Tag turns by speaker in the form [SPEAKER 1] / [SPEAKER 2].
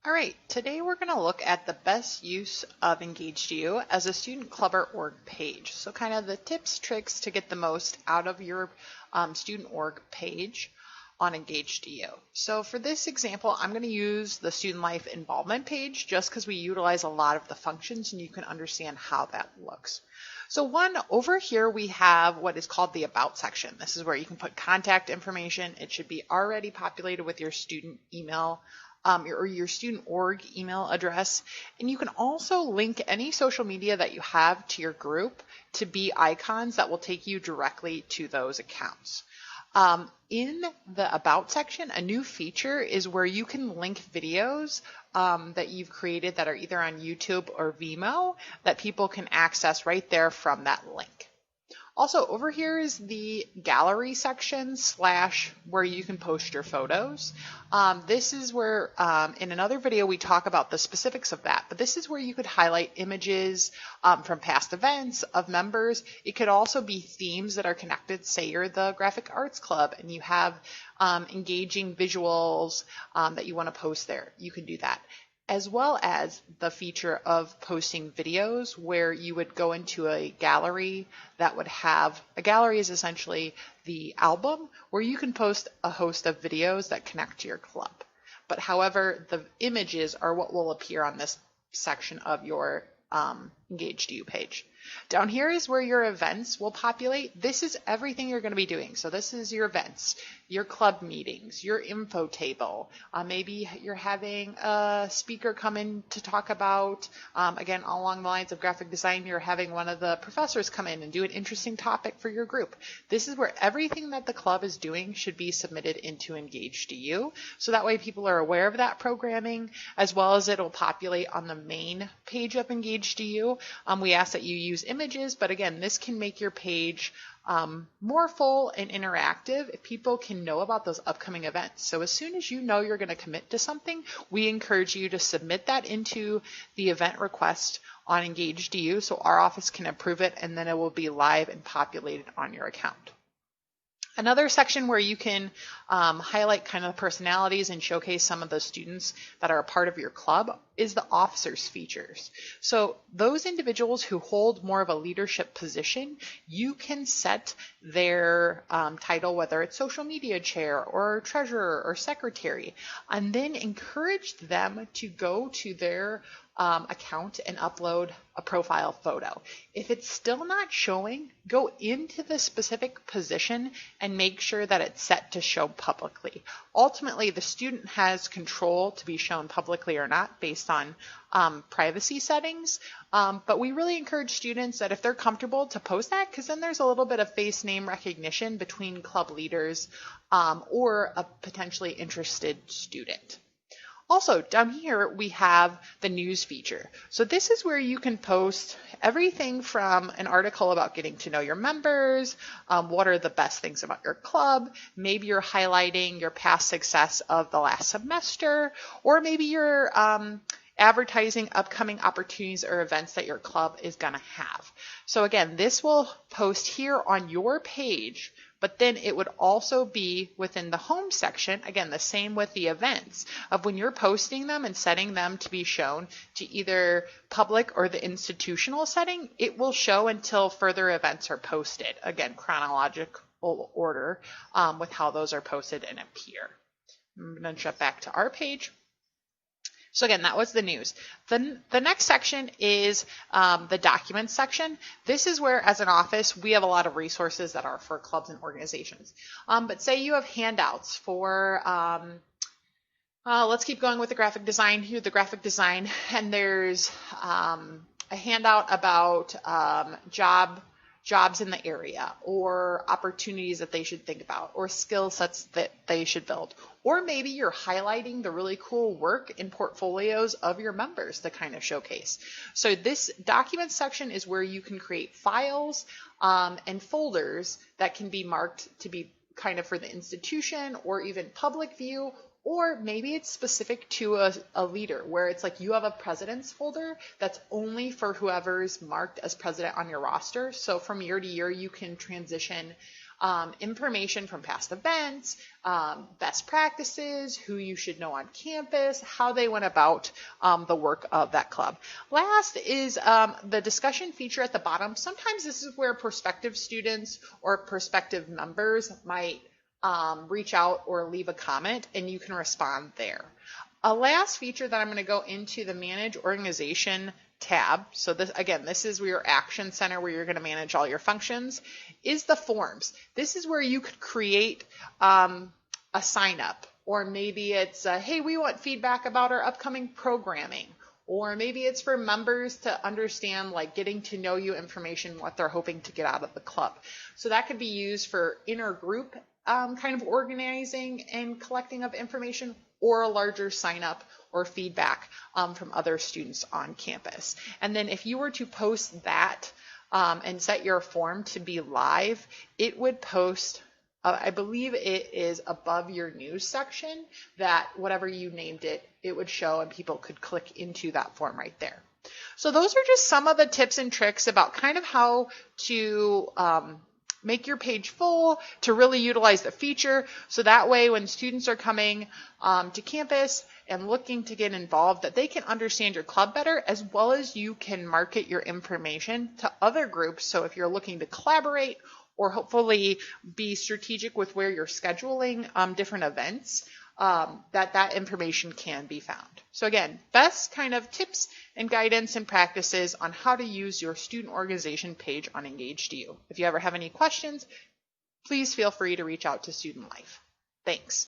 [SPEAKER 1] All right, today we're going to look at the best use of engageDU as a student club or org page. So kind of the tips, tricks to get the most out of your student org page on engageDU. So for this example, I'm going to use the student life involvement page just because we utilize a lot of the functions and you can understand how that looks. So over here we have what is called the About section. This is where you can put contact information. It should be already populated with your student email or your student org email address. And you can also link any social media that you have to your group to be icons that will take you directly to those accounts. In the About section, a new feature is where you can link videos that you've created that are either on YouTube or Vimeo that people can access right there from that link. Also, over here is the gallery section / where you can post your photos. This is where, in another video, we talk about the specifics of that, but this is where you could highlight images from past events of members. It could also be themes that are connected. Say you're the Graphic Arts Club and you have engaging visuals that you want to post there. You can do that, as well as the feature of posting videos where you would go into a gallery that would have, a gallery is essentially the album where you can post a host of videos that connect to your club. But however, the images are what will appear on this section of your engageDU page. Down here is where your events will populate. This is everything you're going to be doing. So this is your events, your club meetings, your info table. Maybe you're having a speaker come in to talk about, again, along the lines of graphic design, you're having one of the professors come in and do an interesting topic for your group. This is where everything that the club is doing should be submitted into engageDU. So that way people are aware of that programming, as well as it'll populate on the main page of engageDU. We ask that you use images, but again, this can make your page more full and interactive if people can know about those upcoming events. So as soon as you know you're going to commit to something, we encourage you to submit that into the event request on engageDU so our office can approve it, and then it will be live and populated on your account. Another section where you can highlight kind of the personalities and showcase some of the students that are a part of your club is the officers features. So those individuals who hold more of a leadership position, you can set their title, whether it's social media chair or treasurer or secretary, and then encourage them to go to their account and upload a profile photo. If it's still not showing, go into the specific position and make sure that it's set to show publicly. Ultimately, the student has control to be shown publicly or not based on privacy settings, but we really encourage students that if they're comfortable to post that, because then there's a little bit of face name recognition between club leaders or a potentially interested student. Also, down here, we have the news feature. So this is where you can post everything from an article about getting to know your members, what are the best things about your club, maybe you're highlighting your past success of the last semester, or maybe you're advertising upcoming opportunities or events that your club is going to have. So again, this will post here on your page, but then it would also be within the home section, again, the same with the events, of when you're posting them and setting them to be shown to either public or the institutional setting, it will show until further events are posted. Again, chronological order with how those are posted and appear. I'm going to jump back to our page. So again, that was the news. The next section is the documents section. This is where, as an office, we have a lot of resources that are for clubs and organizations. But say you have handouts for, let's keep going with the graphic design. Here, the graphic design, and there's a handout about jobs in the area, or opportunities that they should think about, or skill sets that they should build. Or maybe you're highlighting the really cool work in portfolios of your members to kind of showcase. So this document section is where you can create files and folders that can be marked to be kind of for the institution or even public view. Or maybe it's specific to a leader where it's like you have a president's folder that's only for whoever's marked as president on your roster. So from year to year, you can transition information from past events, best practices, who you should know on campus, how they went about the work of that club. Last is the discussion feature at the bottom. Sometimes this is where prospective students or prospective members might reach out or leave a comment, and you can respond there. A last feature that I'm going to go into, the Manage Organization tab. So this is your action center where you're going to manage all your functions, is the forms. This is where you could create a sign up, or maybe it's, hey, we want feedback about our upcoming programming. Or maybe it's for members to understand, like, getting to know you information, what they're hoping to get out of the club. So that could be used for intergroup kind of organizing and collecting of information, or a larger sign up or feedback from other students on campus. And then if you were to post that and set your form to be live, it would post, I believe it is above your news section, that whatever you named it, it would show and people could click into that form right there. So those are just some of the tips and tricks about kind of how to make your page full, to really utilize the feature, so that way when students are coming to campus and looking to get involved, that they can understand your club better, as well as you can market your information to other groups. So if you're looking to collaborate or hopefully be strategic with where you're scheduling different events, that information can be found. So again, best kind of tips and guidance and practices on how to use your student organization page on engageDU. If you ever have any questions, please feel free to reach out to Student Life. Thanks.